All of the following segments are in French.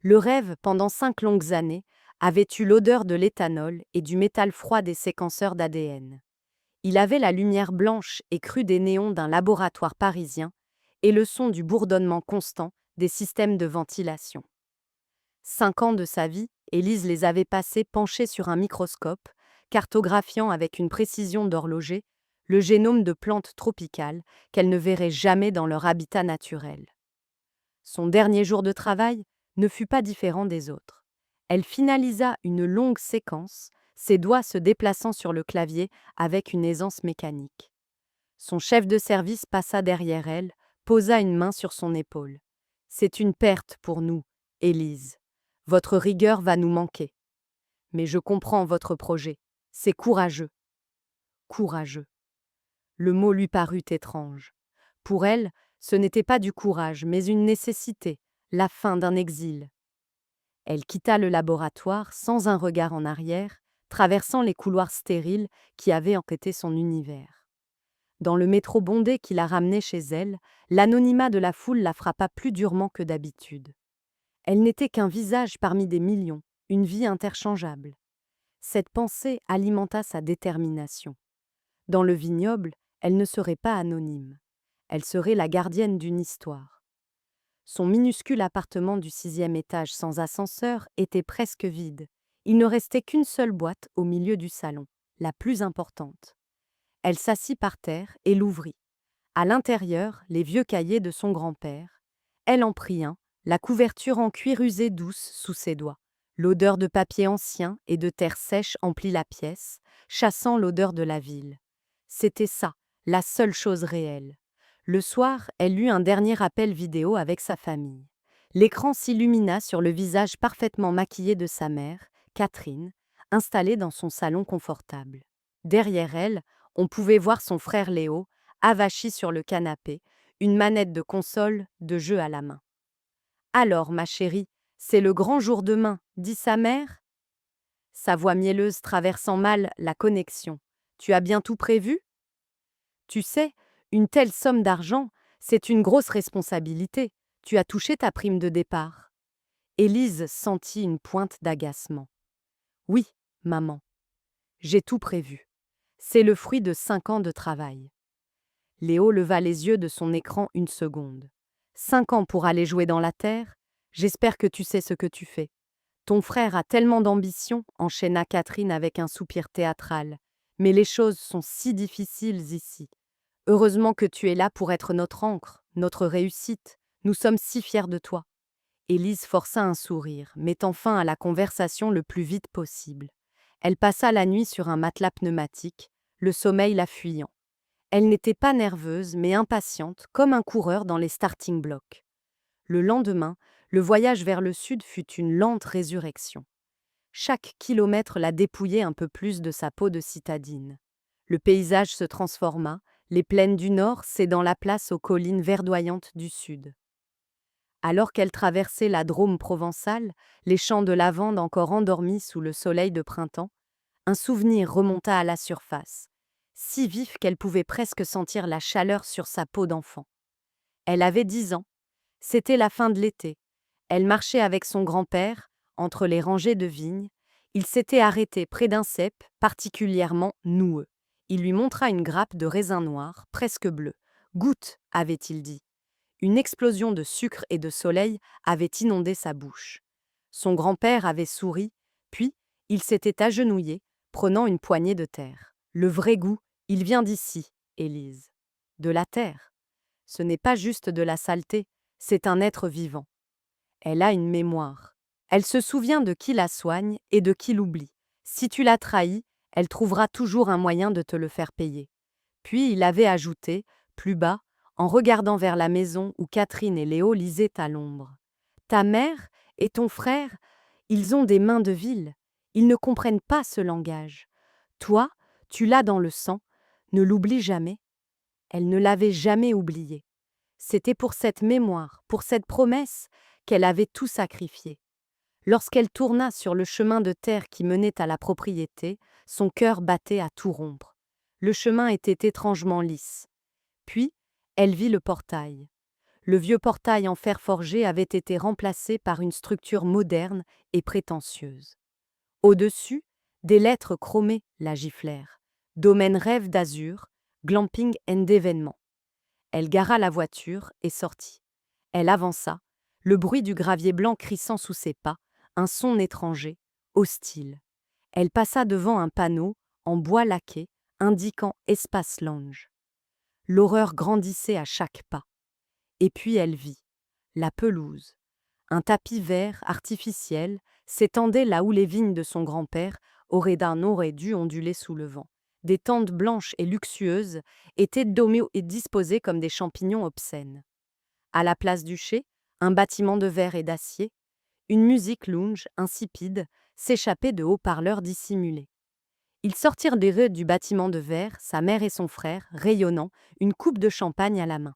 Le rêve, pendant 5 longues années, avait eu l'odeur de l'éthanol et du métal froid des séquenceurs d'ADN. Il avait la lumière blanche et crue des néons d'un laboratoire parisien et le son du bourdonnement constant des systèmes de ventilation. 5 ans de sa vie, Élise les avait passés penchée sur un microscope, cartographiant avec une précision d'horloger le génome de plantes tropicales qu'elle ne verrait jamais dans leur habitat naturel. Son dernier jour de travail ne fut pas différent des autres. Elle finalisa une longue séquence, ses doigts se déplaçant sur le clavier avec une aisance mécanique. Son chef de service passa derrière elle, posa une main sur son épaule. « C'est une perte pour nous, Élise. Votre rigueur va nous manquer. Mais je comprends votre projet. C'est courageux. » Courageux. Le mot lui parut étrange. Pour elle, ce n'était pas du courage, mais une nécessité, la fin d'un exil. Elle quitta le laboratoire sans un regard en arrière, traversant les couloirs stériles qui avaient enquêté son univers. Dans le métro bondé qui la ramenait chez elle, l'anonymat de la foule la frappa plus durement que d'habitude. Elle n'était qu'un visage parmi des millions, une vie interchangeable. Cette pensée alimenta sa détermination. Dans le vignoble, elle ne serait pas anonyme. Elle serait la gardienne d'une histoire. Son minuscule appartement du 6e étage sans ascenseur était presque vide. Il ne restait qu'une seule boîte au milieu du salon, la plus importante. Elle s'assit par terre et l'ouvrit. À l'intérieur, les vieux cahiers de son grand-père. Elle en prit un, la couverture en cuir usé douce sous ses doigts. L'odeur de papier ancien et de terre sèche emplit la pièce, chassant l'odeur de la ville. C'était ça, la seule chose réelle. Le soir, elle eut un dernier appel vidéo avec sa famille. L'écran s'illumina sur le visage parfaitement maquillé de sa mère, Catherine, installée dans son salon confortable. Derrière elle, on pouvait voir son frère Léo, avachi sur le canapé, une manette de console, de jeu à la main. « Alors, ma chérie, c'est le grand jour demain, dit sa mère. Sa voix mielleuse traversant mal la connexion. Tu as bien tout prévu? Tu sais, une telle somme d'argent, c'est une grosse responsabilité. Tu as touché ta prime de départ. Élise sentit une pointe d'agacement. Oui, maman, j'ai tout prévu. C'est le fruit de 5 ans de travail. Léo leva les yeux de son écran une seconde. 5 ans pour aller jouer dans la terre? J'espère que tu sais ce que tu fais. Ton frère a tellement d'ambition, enchaîna Catherine avec un soupir théâtral. Mais les choses sont si difficiles ici. Heureusement que tu es là pour être notre ancre, notre réussite. Nous sommes si fiers de toi. Élise força un sourire, mettant fin à la conversation le plus vite possible. Elle passa la nuit sur un matelas pneumatique, le sommeil la fuyant. Elle n'était pas nerveuse, mais impatiente, comme un coureur dans les starting blocks. Le lendemain, le voyage vers le sud fut une lente résurrection. Chaque kilomètre la dépouillait un peu plus de sa peau de citadine. Le paysage se transforma, les plaines du nord cédant la place aux collines verdoyantes du sud. Alors qu'elle traversait la Drôme provençale, les champs de lavande encore endormis sous le soleil de printemps, un souvenir remonta à la surface, si vif qu'elle pouvait presque sentir la chaleur sur sa peau d'enfant. Elle avait 10 ans. C'était la fin de l'été. Elle marchait avec son grand-père, entre les rangées de vignes. Il s'était arrêté près d'un cep particulièrement noueux. Il lui montra une grappe de raisin noir, presque bleu. « Goûte », avait-il dit. Une explosion de sucre et de soleil avait inondé sa bouche. Son grand-père avait souri, puis il s'était agenouillé, prenant une poignée de terre. Le vrai goût, il vient d'ici, Élise. De la terre. Ce n'est pas juste de la saleté, c'est un être vivant. Elle a une mémoire. Elle se souvient de qui la soigne et de qui l'oublie. Si tu la trahis, elle trouvera toujours un moyen de te le faire payer. Puis il avait ajouté, plus bas, en regardant vers la maison où Catherine et Léo lisaient à l'ombre. Ta mère et ton frère, ils ont des mains de ville. Ils ne comprennent pas ce langage. Toi, tu l'as dans le sang. Ne l'oublie jamais. Elle ne l'avait jamais oublié. C'était pour cette mémoire, pour cette promesse, qu'elle avait tout sacrifié. Lorsqu'elle tourna sur le chemin de terre qui menait à la propriété, son cœur battait à tout rompre. Le chemin était étrangement lisse. Puis, elle vit le portail. Le vieux portail en fer forgé avait été remplacé par une structure moderne et prétentieuse. Au-dessus, des lettres chromées la giflèrent. Domaine rêve d'azur, glamping and événement. Elle gara la voiture et sortit. Elle avança, le bruit du gravier blanc crissant sous ses pas, un son étranger, hostile. Elle passa devant un panneau, en bois laqué, indiquant espace lounge. L'horreur grandissait à chaque pas. Et puis elle vit la pelouse. Un tapis vert artificiel s'étendait là où les vignes de son grand-père aurait dû onduler sous le vent. Des tentes blanches et luxueuses étaient domées et disposées comme des champignons obscènes. À la place du chai, un bâtiment de verre et d'acier, une musique lounge, insipide, s'échappait de haut-parleurs dissimulés. Ils sortirent des rues du bâtiment de verre, sa mère et son frère, rayonnant, une coupe de champagne à la main.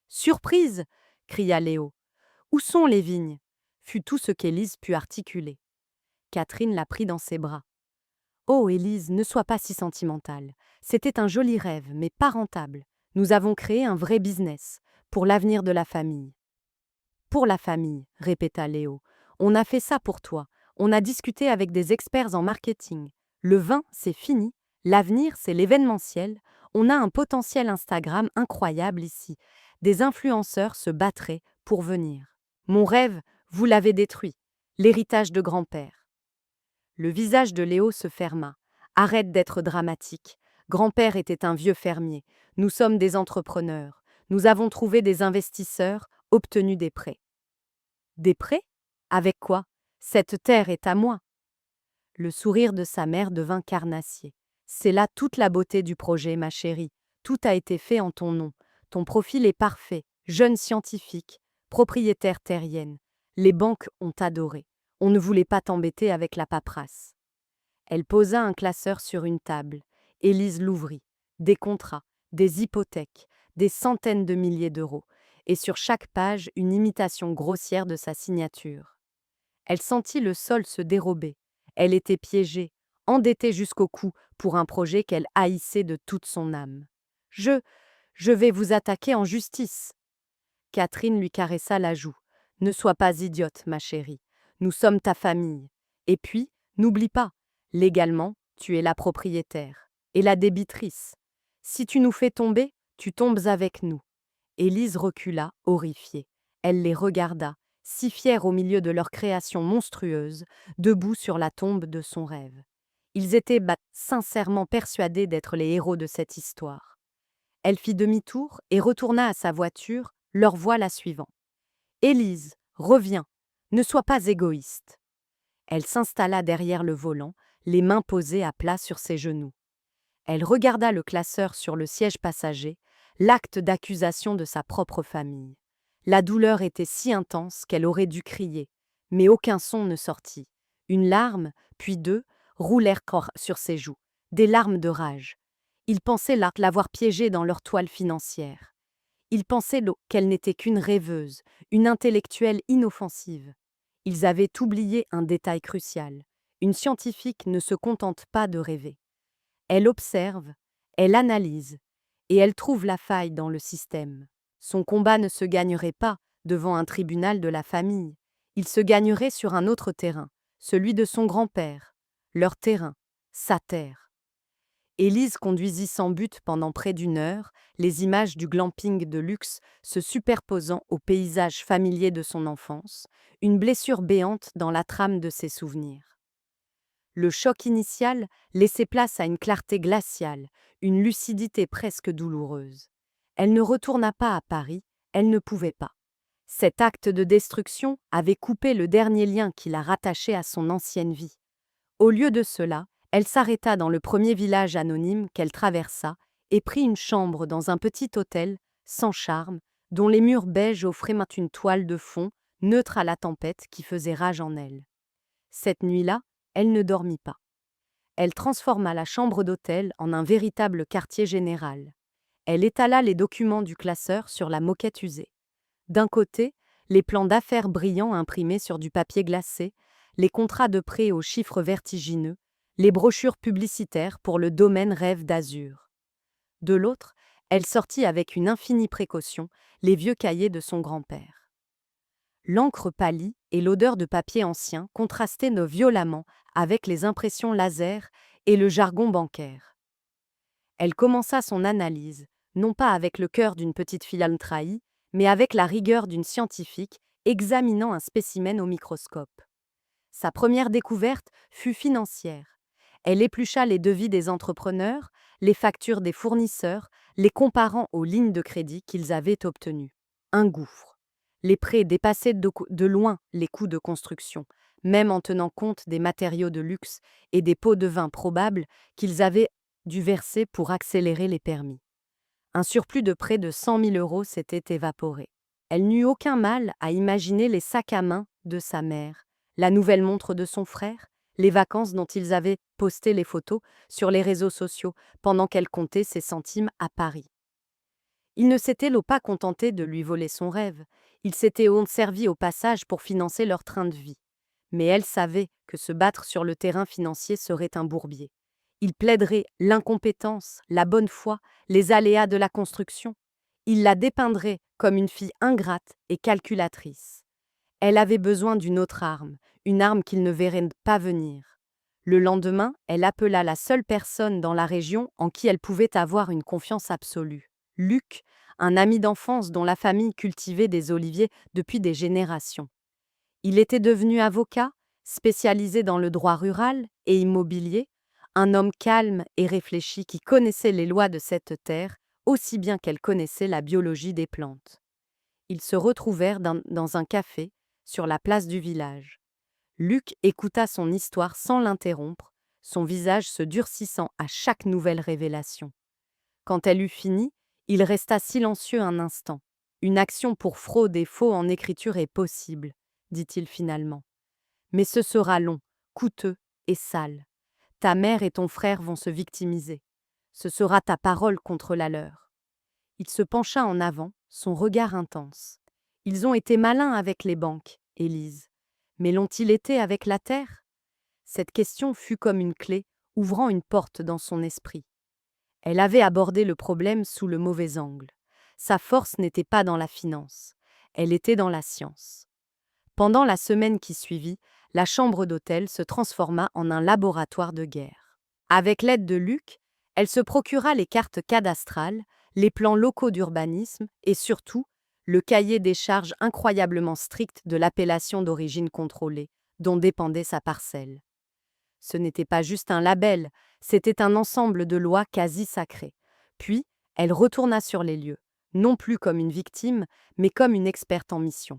« Surprise !» cria Léo. « Où sont les vignes ?» fut tout ce qu'Élise put articuler. Catherine la prit dans ses bras. « Oh, Élise, ne sois pas si sentimentale. C'était un joli rêve, mais pas rentable. Nous avons créé un vrai business, pour l'avenir de la famille. » « Pour la famille, » répéta Léo. « On a fait ça pour toi. On a discuté avec des experts en marketing. Le vin, c'est fini. L'avenir, c'est l'événementiel. On a un potentiel Instagram incroyable ici. Des influenceurs se battraient pour venir. Mon rêve, vous l'avez détruit. L'héritage de grand-père. » Le visage de Léo se ferma. « Arrête d'être dramatique. Grand-père était un vieux fermier. Nous sommes des entrepreneurs. Nous avons trouvé des investisseurs, obtenu des prêts. » « Des prêts ? Avec quoi ? Cette terre est à moi. » Le sourire de sa mère devint carnassier. « C'est là toute la beauté du projet, ma chérie. Tout a été fait en ton nom. Ton profil est parfait, jeune scientifique, propriétaire terrienne. Les banques ont adoré. On ne voulait pas t'embêter avec la paperasse. » Elle posa un classeur sur une table. Élise l'ouvrit. Des contrats, des hypothèques, des centaines de milliers d'euros. Et sur chaque page, une imitation grossière de sa signature. Elle sentit le sol se dérober. Elle était piégée, endettée jusqu'au cou pour un projet qu'elle haïssait de toute son âme. « Je vais vous attaquer en justice. » Catherine lui caressa la joue. « Ne sois pas idiote, ma chérie. Nous sommes ta famille. Et puis, n'oublie pas, légalement, tu es la propriétaire et la débitrice. Si tu nous fais tomber, tu tombes avec nous. » Élise recula, horrifiée. Elle les regarda, si fière au milieu de leur création monstrueuse, debout sur la tombe de son rêve. Ils étaient sincèrement persuadés d'être les héros de cette histoire. Elle fit demi-tour et retourna à sa voiture, leur voix la suivant. « Élise, reviens, ne sois pas égoïste. » Elle s'installa derrière le volant, les mains posées à plat sur ses genoux. Elle regarda le classeur sur le siège passager, l'acte d'accusation de sa propre famille. La douleur était si intense qu'elle aurait dû crier, mais aucun son ne sortit. Une larme, puis deux, roulèrent sur ses joues, des larmes de rage. Ils pensaient l'avoir piégée dans leur toile financière. Ils pensaient qu'elle n'était qu'une rêveuse, une intellectuelle inoffensive. Ils avaient oublié un détail crucial. Une scientifique ne se contente pas de rêver. Elle observe, elle analyse, et elle trouve la faille dans le système. Son combat ne se gagnerait pas devant un tribunal de la famille. Il se gagnerait sur un autre terrain, celui de son grand-père, leur terrain, sa terre. Élise conduisit sans but pendant près d'une heure, les images du glamping de luxe se superposant aux paysages familiers de son enfance, une blessure béante dans la trame de ses souvenirs. Le choc initial laissait place à une clarté glaciale, une lucidité presque douloureuse. Elle ne retourna pas à Paris, elle ne pouvait pas. Cet acte de destruction avait coupé le dernier lien qui la rattachait à son ancienne vie. Au lieu de cela, elle s'arrêta dans le premier village anonyme qu'elle traversa et prit une chambre dans un petit hôtel, sans charme, dont les murs beige offraient une toile de fond, neutre à la tempête qui faisait rage en elle. Cette nuit-là, elle ne dormit pas. Elle transforma la chambre d'hôtel en un véritable quartier général. Elle étala les documents du classeur sur la moquette usée. D'un côté, les plans d'affaires brillants imprimés sur du papier glacé, les contrats de prêt aux chiffres vertigineux, les brochures publicitaires pour le domaine rêve d'azur. De l'autre, Elle sortit avec une infinie précaution les vieux cahiers de son grand-père. L'encre pâlie et l'odeur de papier ancien contrastaient violemment avec les impressions laser et le jargon bancaire. Elle commença son analyse, non pas avec le cœur d'une petite fille trahie, mais avec la rigueur d'une scientifique examinant un spécimen au microscope. Sa première découverte fut financière. Elle éplucha les devis des entrepreneurs, les factures des fournisseurs, les comparant aux lignes de crédit qu'ils avaient obtenues. Un gouffre. Les prêts dépassaient de loin les coûts de construction, même en tenant compte des matériaux de luxe et des pots de vin probables qu'ils avaient dû verser pour accélérer les permis. Un surplus de près de 100 000 euros s'était évaporé. Elle n'eut aucun mal à imaginer les sacs à main de sa mère, la nouvelle montre de son frère, les vacances dont ils avaient posté les photos sur les réseaux sociaux pendant qu'elle comptait ses centimes à Paris. Il ne s'était pas contenté de lui voler son rêve, il s'était servi au passage pour financer leur train de vie. Mais elle savait que se battre sur le terrain financier serait un bourbier. Il plaiderait l'incompétence, la bonne foi, les aléas de la construction. Il la dépeindrait comme une fille ingrate et calculatrice. Elle avait besoin d'une autre arme, une arme qu'il ne verrait pas venir. Le lendemain, elle appela la seule personne dans la région en qui elle pouvait avoir une confiance absolue. Luc, un ami d'enfance dont la famille cultivait des oliviers depuis des générations. Il était devenu avocat, spécialisé dans le droit rural et immobilier, un homme calme et réfléchi qui connaissait les lois de cette terre aussi bien qu'elle connaissait la biologie des plantes. Ils se retrouvèrent dans un café, sur la place du village. Luc écouta son histoire sans l'interrompre, son visage se durcissant à chaque nouvelle révélation. Quand elle eut fini, il resta silencieux un instant. Une action pour fraude et faux en écriture est possible, dit-il finalement. Mais ce sera long, coûteux et sale. Ta mère et ton frère vont se victimiser. Ce sera ta parole contre la leur. Il se pencha en avant, son regard intense. Ils ont été malins avec les banques, Élise. Mais l'ont-ils été avec la terre? Cette question fut comme une clé, ouvrant une porte dans son esprit. Elle avait abordé le problème sous le mauvais angle. Sa force n'était pas dans la finance, elle était dans la science. Pendant la semaine qui suivit, la chambre d'hôtel se transforma en un laboratoire de guerre. Avec l'aide de Luc, elle se procura les cartes cadastrales, les plans locaux d'urbanisme et surtout, le cahier des charges incroyablement strict de l'appellation d'origine contrôlée, dont dépendait sa parcelle. Ce n'était pas juste un label, c'était un ensemble de lois quasi sacrées. Puis, elle retourna sur les lieux, non plus comme une victime, mais comme une experte en mission.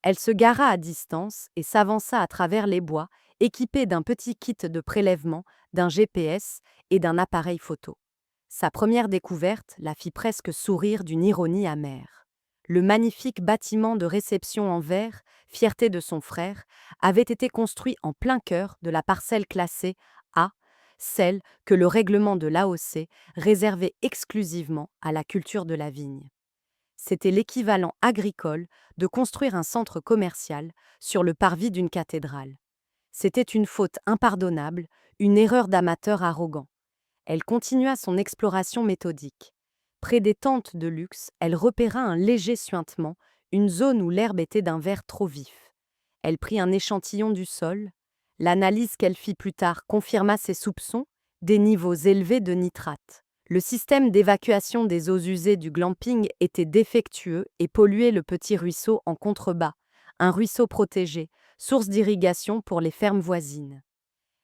Elle se gara à distance et s'avança à travers les bois, équipée d'un petit kit de prélèvement, d'un GPS et d'un appareil photo. Sa première découverte la fit presque sourire d'une ironie amère. Le magnifique bâtiment de réception en verre, fierté de son frère, avait été construit en plein cœur de la parcelle classée A, celle que le règlement de l'AOC réservait exclusivement à la culture de la vigne. C'était l'équivalent agricole de construire un centre commercial sur le parvis d'une cathédrale. C'était une faute impardonnable, une erreur d'amateur arrogant. Elle continua son exploration méthodique. Près des tentes de luxe, elle repéra un léger suintement, une zone où l'herbe était d'un vert trop vif. Elle prit un échantillon du sol. L'analyse qu'elle fit plus tard confirma ses soupçons, des niveaux élevés de nitrate. Le système d'évacuation des eaux usées du glamping était défectueux et polluait le petit ruisseau en contrebas, un ruisseau protégé, source d'irrigation pour les fermes voisines.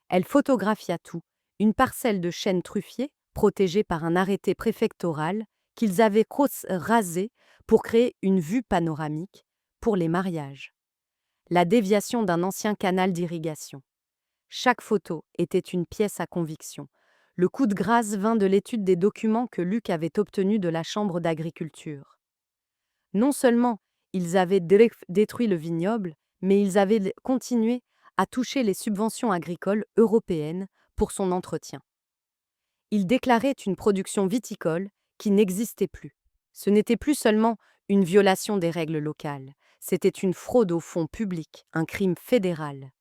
Elle photographia tout, une parcelle de chêne truffier, protégée par un arrêté préfectoral, qu'ils avaient rasé pour créer une vue panoramique pour les mariages. La déviation d'un ancien canal d'irrigation. Chaque photo était une pièce à conviction. Le coup de grâce vint de l'étude des documents que Luc avait obtenus de la Chambre d'agriculture. Non seulement ils avaient détruit le vignoble, mais ils avaient continué à toucher les subventions agricoles européennes pour son entretien. Ils déclaraient une production viticole qui n'existait plus. Ce n'était plus seulement une violation des règles locales, c'était une fraude aux fonds publics, un crime fédéral.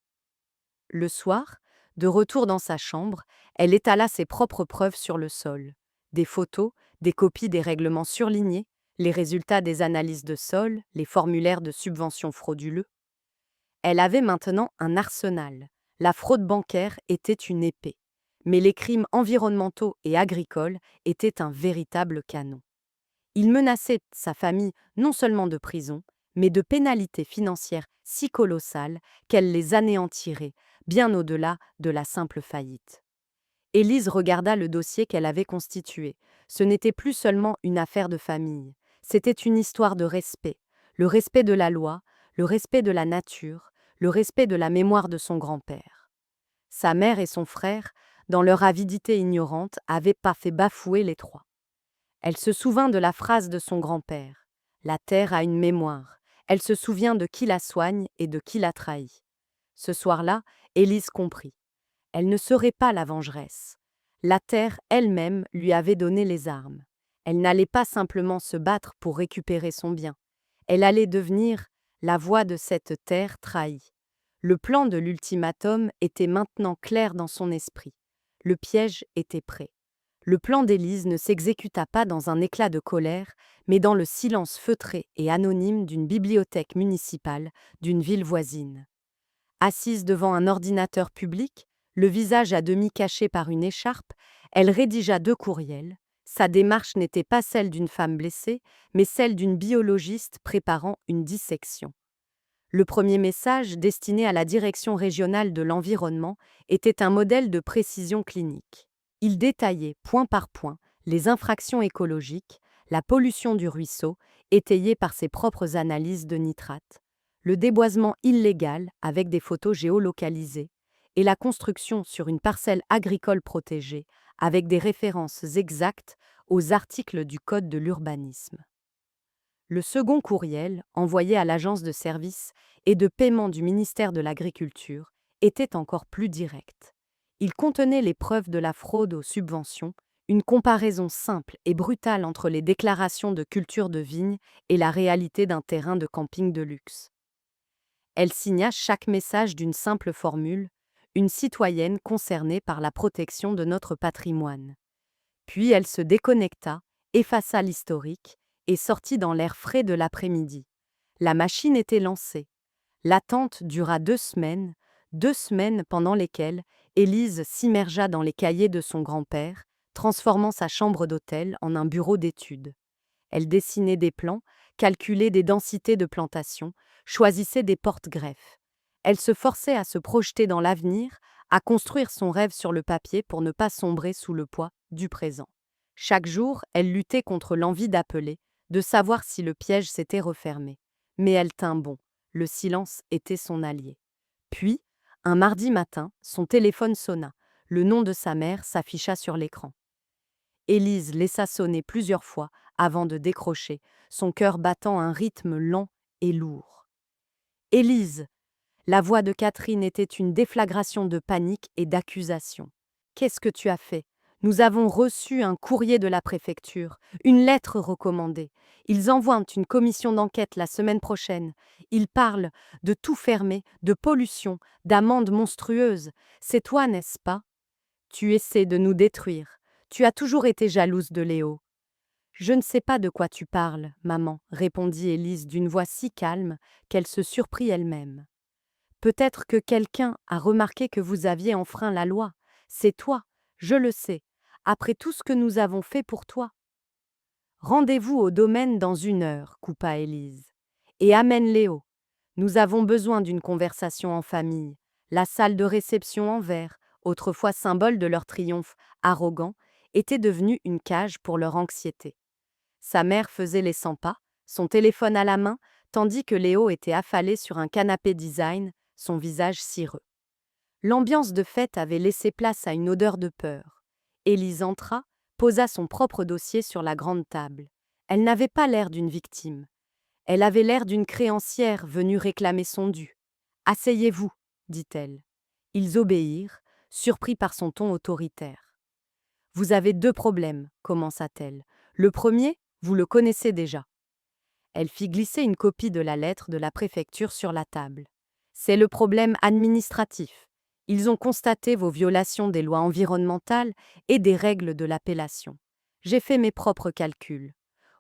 Le soir, de retour dans sa chambre, elle étala ses propres preuves sur le sol. des photos, des copies des règlements surlignés, les résultats des analyses de sol, les formulaires de subventions frauduleux. Elle avait maintenant un arsenal. La fraude bancaire était une épée, mais les crimes environnementaux et agricoles étaient un véritable canon. Il menaçait sa famille non seulement de prison, mais de pénalités financières si colossales qu'elles les anéantiraient, bien au-delà de la simple faillite. Élise regarda le dossier qu'elle avait constitué. Ce n'était plus seulement une affaire de famille, c'était une histoire de respect, le respect de la loi, le respect de la nature, le respect de la mémoire de son grand-père. Sa mère et son frère, dans leur avidité ignorante, avaient pas fait bafouer les trois. Elle se souvint de la phrase de son grand-père. La terre a une mémoire. Elle se souvient de qui la soigne et de qui la trahit. Ce soir-là, Élise comprit. Elle ne serait pas la vengeresse. La terre elle-même lui avait donné les armes. Elle n'allait pas simplement se battre pour récupérer son bien. Elle allait devenir la voix de cette terre trahie. Le plan de l'ultimatum était maintenant clair dans son esprit. Le piège était prêt. Le plan d'Élise ne s'exécuta pas dans un éclat de colère, mais dans le silence feutré et anonyme d'une bibliothèque municipale d'une ville voisine. Assise devant un ordinateur public, le visage à demi caché par une écharpe, elle rédigea 2 courriels. Sa démarche n'était pas celle d'une femme blessée, mais celle d'une biologiste préparant une dissection. Le premier message, destiné à la Direction régionale de l'environnement, était un modèle de précision clinique. Il détaillait, point par point, les infractions écologiques, la pollution du ruisseau, étayée par ses propres analyses de nitrates, le déboisement illégal avec des photos géolocalisées, et la construction sur une parcelle agricole protégée, avec des références exactes aux articles du Code de l'urbanisme. Le second courriel, envoyé à l'agence de services et de paiement du ministère de l'Agriculture, était encore plus direct. Il contenait les preuves de la fraude aux subventions, une comparaison simple et brutale entre les déclarations de culture de vigne et la réalité d'un terrain de camping de luxe. Elle signa chaque message d'une simple formule, une citoyenne concernée par la protection de notre patrimoine. Puis elle se déconnecta, effaça l'historique et sortit dans l'air frais de l'après-midi. La machine était lancée. L'attente dura 2 semaines pendant lesquelles Élise s'immergea dans les cahiers de son grand-père, transformant sa chambre d'hôtel en un bureau d'études. Elle dessinait des plans, calculait des densités de plantation, choisissait des porte-greffes. Elle se forçait à se projeter dans l'avenir, à construire son rêve sur le papier pour ne pas sombrer sous le poids du présent. Chaque jour, elle luttait contre l'envie d'appeler, de savoir si le piège s'était refermé. Mais elle tint bon, le silence était son allié. Puis, un mardi matin, son téléphone sonna. Le nom de sa mère s'afficha sur l'écran. Élise laissa sonner plusieurs fois avant de décrocher, son cœur battant un rythme lent et lourd. « Élise !» La voix de Catherine était une déflagration de panique et d'accusation. « Qu'est-ce que tu as fait ? Nous avons reçu un courrier de la préfecture, une lettre recommandée. Ils envoient une commission d'enquête la semaine prochaine. Ils parlent de tout fermer, de pollution, d'amendes monstrueuses. C'est toi, n'est-ce pas ? Tu essaies de nous détruire. Tu as toujours été jalouse de Léo. » « Je ne sais pas de quoi tu parles, maman, » répondit Élise d'une voix si calme qu'elle se surprit elle-même. « Peut-être que quelqu'un a remarqué que vous aviez enfreint la loi. C'est toi, je le sais, après tout ce que nous avons fait pour toi. » « Rendez-vous au domaine dans 1 heure, » coupa Élise. « Et amène Léo. Nous avons besoin d'une conversation en famille. » La salle de réception en verre, autrefois symbole de leur triomphe arrogant, était devenue une cage pour leur anxiété. Sa mère faisait les 100 pas, son téléphone à la main, tandis que Léo était affalé sur un canapé design, son visage cireux. L'ambiance de fête avait laissé place à une odeur de peur. Élise entra, posa son propre dossier sur la grande table. Elle n'avait pas l'air d'une victime. Elle avait l'air d'une créancière venue réclamer son dû. « Asseyez-vous, » dit-elle. Ils obéirent, surpris par son ton autoritaire. « Vous avez 2 problèmes, » commença-t-elle. « Le premier, vous le connaissez déjà. » Elle fit glisser une copie de la lettre de la préfecture sur la table. « C'est le problème administratif. Ils ont constaté vos violations des lois environnementales et des règles de l'appellation. J'ai fait mes propres calculs.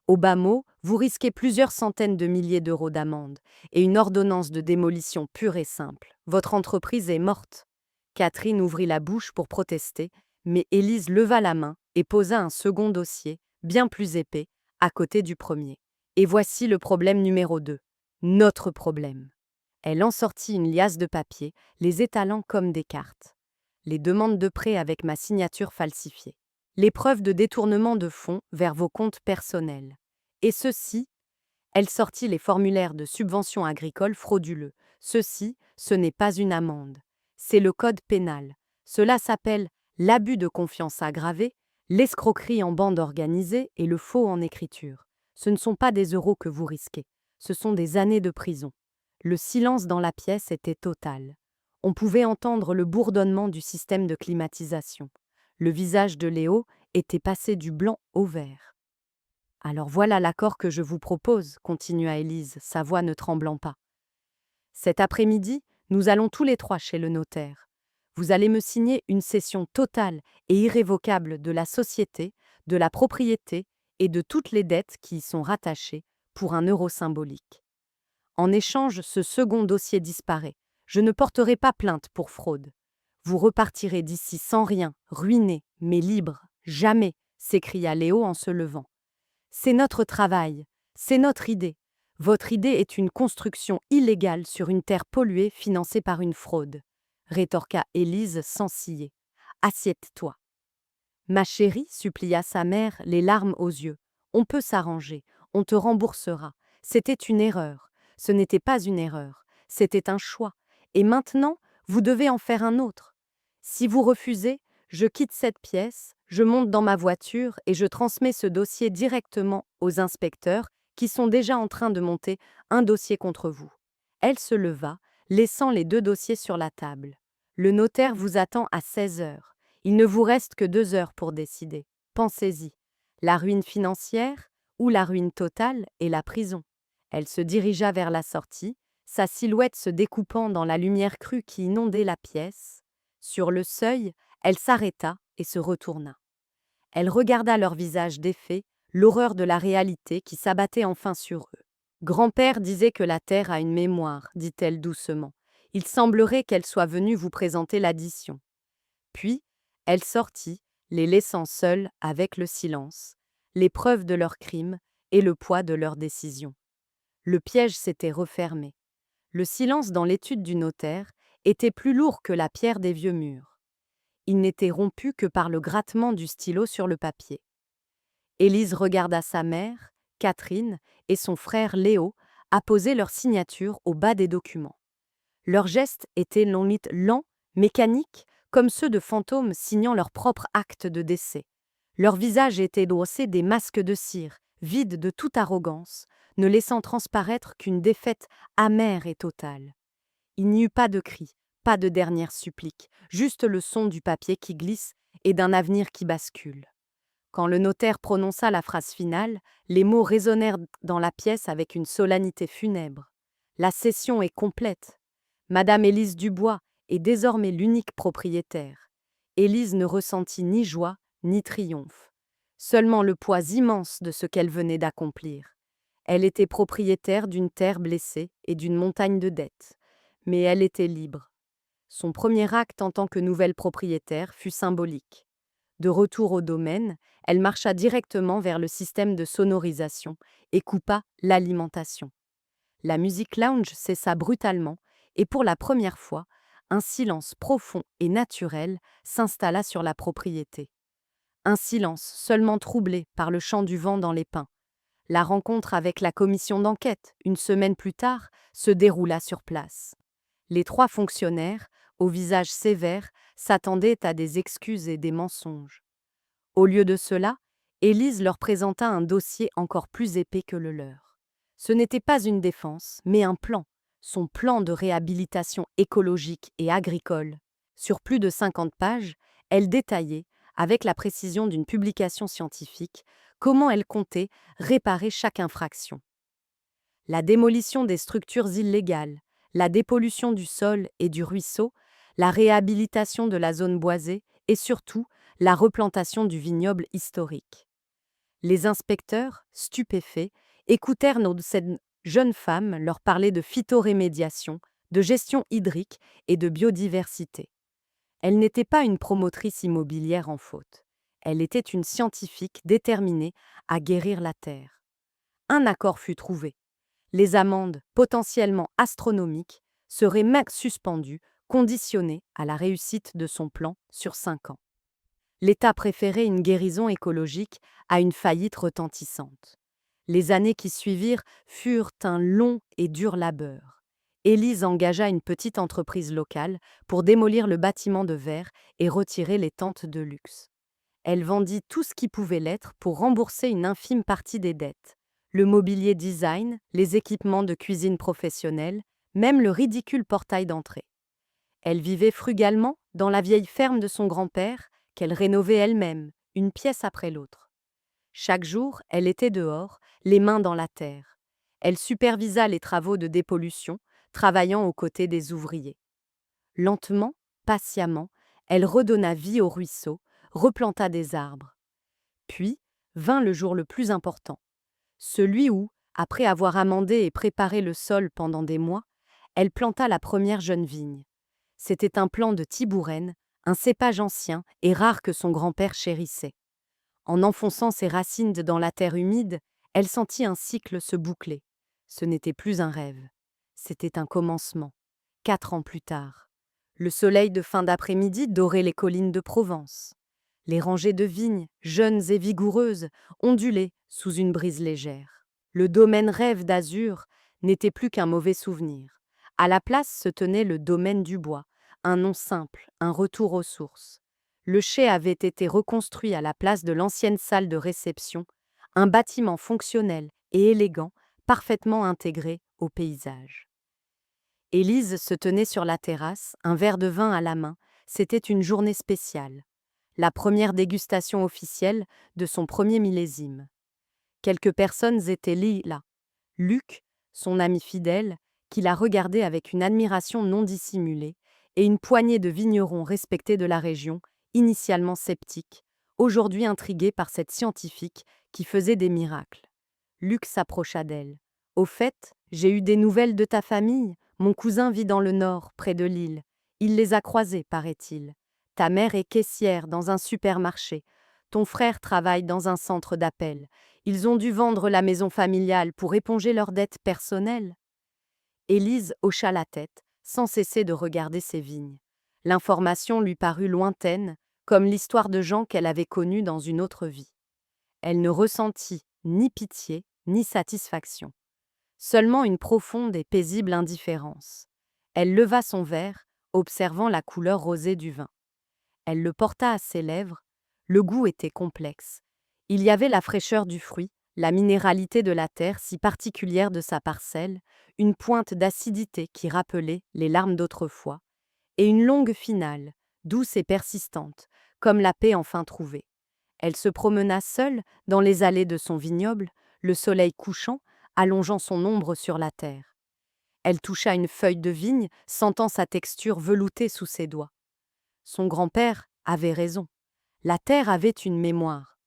Au bas mot, vous risquez plusieurs centaines de milliers d'euros d'amende et une ordonnance de démolition pure et simple. Votre entreprise est morte. Catherine ouvrit la bouche pour protester, mais Élise leva la main et posa un second dossier, bien plus épais, à côté du premier. Et voici le problème numéro 2. Notre problème. Elle en sortit une liasse de papier, les étalant comme des cartes. Les demandes de prêt avec ma signature falsifiée. Les preuves de détournement de fonds vers vos comptes personnels. Et ceci, elle sortit les formulaires de subvention agricole frauduleux. Ceci, ce n'est pas une amende. C'est le code pénal. Cela s'appelle l'abus de confiance aggravé, l'escroquerie en bande organisée et le faux en écriture. Ce ne sont pas des euros que vous risquez, ce sont des années de prison. Le silence dans la pièce était total. On pouvait entendre le bourdonnement du système de climatisation. Le visage de Léo était passé du blanc au vert. Alors voilà l'accord que je vous propose, continua Élise, sa voix ne tremblant pas. Cet après-midi, nous allons tous les trois chez le notaire. Vous allez me signer une cession totale et irrévocable de la société, de la propriété et de toutes les dettes qui y sont rattachées pour un euro symbolique. En échange, ce second dossier disparaît. Je ne porterai pas plainte pour fraude. Vous repartirez d'ici sans rien, ruiné, mais libre. Jamais, s'écria Léo en se levant. C'est notre travail, c'est notre idée. Votre idée est une construction illégale sur une terre polluée financée par une fraude, rétorqua Élise sans ciller. Assieds-toi. Ma chérie, supplia sa mère, les larmes aux yeux. On peut s'arranger, on te remboursera. C'était une erreur. Ce n'était pas une erreur, c'était un choix. Et maintenant, vous devez en faire un autre. Si vous refusez, je quitte cette pièce, je monte dans ma voiture et je transmets ce dossier directement aux inspecteurs qui sont déjà en train de monter un dossier contre vous. Elle se leva, laissant les 2 dossiers sur la table. Le notaire vous attend à 16 heures. Il ne vous reste que 2 heures pour décider. Pensez-y. La ruine financière ou la ruine totale et la prison. Elle se dirigea vers la sortie, sa silhouette se découpant dans la lumière crue qui inondait la pièce. Sur le seuil, elle s'arrêta et se retourna. Elle regarda leurs visages défaits, l'horreur de la réalité qui s'abattait enfin sur eux. Grand-père disait que la terre a une mémoire, dit-elle doucement. Il semblerait qu'elle soit venue vous présenter l'addition. Puis, elle sortit, les laissant seuls avec le silence, les preuves de leur crime et le poids de leur décision. Le piège s'était refermé. Le silence dans l'étude du notaire était plus lourd que la pierre des vieux murs. Il n'était rompu que par le grattement du stylo sur le papier. Élise regarda sa mère, Catherine, et son frère Léo apposer leur signature au bas des documents. Leurs gestes étaient lents, mécaniques, comme ceux de fantômes signant leur propre acte de décès. Leurs visages étaient drossés des masques de cire, vides de toute arrogance, ne laissant transparaître qu'une défaite amère et totale. Il n'y eut pas de cri, pas de dernière supplique, juste le son du papier qui glisse et d'un avenir qui bascule. Quand le notaire prononça la phrase finale, les mots résonnèrent dans la pièce avec une solennité funèbre. La cession est complète. Madame Élise Dubois est désormais l'unique propriétaire. Élise ne ressentit ni joie, ni triomphe. Seulement le poids immense de ce qu'elle venait d'accomplir. Elle était propriétaire d'une terre blessée et d'une montagne de dettes. Mais elle était libre. Son premier acte en tant que nouvelle propriétaire fut symbolique. De retour au domaine, elle marcha directement vers le système de sonorisation et coupa l'alimentation. La musique lounge cessa brutalement et pour la première fois, un silence profond et naturel s'installa sur la propriété. Un silence seulement troublé par le chant du vent dans les pins. La rencontre avec la commission d'enquête, une semaine plus tard, se déroula sur place. Les 3 fonctionnaires, au visage sévère, s'attendaient à des excuses et des mensonges. Au lieu de cela, Élise leur présenta un dossier encore plus épais que le leur. Ce n'était pas une défense, mais un plan, son plan de réhabilitation écologique et agricole. Sur plus de 50 pages, elle détaillait, avec la précision d'une publication scientifique, comment elle comptait réparer chaque infraction. La démolition des structures illégales, la dépollution du sol et du ruisseau, la réhabilitation de la zone boisée et surtout la replantation du vignoble historique. Les inspecteurs, stupéfaits, écoutèrent cette jeune femme leur parler de phytorémédiation, de gestion hydrique et de biodiversité. Elle n'était pas une promotrice immobilière en faute. Elle était une scientifique déterminée à guérir la terre. Un accord fut trouvé. Les amendes, potentiellement astronomiques, seraient même suspendues, conditionnées à la réussite de son plan sur 5 ans. L'État préférait une guérison écologique à une faillite retentissante. Les années qui suivirent furent un long et dur labeur. Élise engagea une petite entreprise locale pour démolir le bâtiment de verre et retirer les tentes de luxe. Elle vendit tout ce qui pouvait l'être pour rembourser une infime partie des dettes. Le mobilier design, les équipements de cuisine professionnelle, même le ridicule portail d'entrée. Elle vivait frugalement dans la vieille ferme de son grand-père, qu'elle rénovait elle-même, une pièce après l'autre. Chaque jour, elle était dehors, les mains dans la terre. Elle supervisa les travaux de dépollution, travaillant aux côtés des ouvriers. Lentement, patiemment, elle redonna vie au ruisseau, replanta des arbres. Puis vint le jour le plus important, celui où, après avoir amendé et préparé le sol pendant des mois, elle planta la première jeune vigne. C'était un plant de Tibouren, un cépage ancien et rare que son grand-père chérissait. En enfonçant ses racines dans la terre humide, elle sentit un cycle se boucler. Ce n'était plus un rêve, c'était un commencement. 4 ans plus tard, le soleil de fin d'après-midi dorait les collines de Provence. Les rangées de vignes, jeunes et vigoureuses, ondulaient sous une brise légère. Le domaine rêve d'azur n'était plus qu'un mauvais souvenir. À la place se tenait le domaine du bois, un nom simple, un retour aux sources. Le chai avait été reconstruit à la place de l'ancienne salle de réception, un bâtiment fonctionnel et élégant, parfaitement intégré au paysage. Élise se tenait sur la terrasse, un verre de vin à la main. C'était une journée spéciale. La première dégustation officielle de son premier millésime. Quelques personnes étaient là. Luc, son ami fidèle, qui la regardait avec une admiration non dissimulée, et une poignée de vignerons respectés de la région, initialement sceptiques, aujourd'hui intrigués par cette scientifique qui faisait des miracles. Luc s'approcha d'elle. « Au fait, j'ai eu des nouvelles de ta famille. Mon cousin vit dans le nord, près de Lille. Il les a croisés, paraît-il. Ta mère est caissière dans un supermarché. Ton frère travaille dans un centre d'appel. Ils ont dû vendre la maison familiale pour éponger leurs dettes personnelles. » Élise hocha la tête, sans cesser de regarder ses vignes. L'information lui parut lointaine, comme l'histoire de gens qu'elle avait connus dans une autre vie. Elle ne ressentit ni pitié, ni satisfaction. Seulement une profonde et paisible indifférence. Elle leva son verre, observant la couleur rosée du vin. Elle le porta à ses lèvres. Le goût était complexe. Il y avait la fraîcheur du fruit, la minéralité de la terre si particulière de sa parcelle, une pointe d'acidité qui rappelait les larmes d'autrefois, et une longue finale, douce et persistante, comme la paix enfin trouvée. Elle se promena seule dans les allées de son vignoble, le soleil couchant, allongeant son ombre sur la terre. Elle toucha une feuille de vigne, sentant sa texture veloutée sous ses doigts. Son grand-père avait raison. La terre avait une mémoire.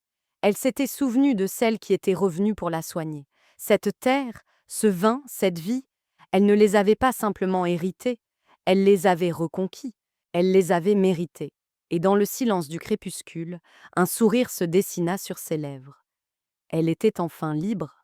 Elle s'était souvenue de celle qui était revenue pour la soigner. Cette terre, ce vin, cette vie, elle ne les avait pas simplement hérités, elle les avait reconquis, elle les avait mérités. Et dans le silence du crépuscule, un sourire se dessina sur ses lèvres. Elle était enfin libre.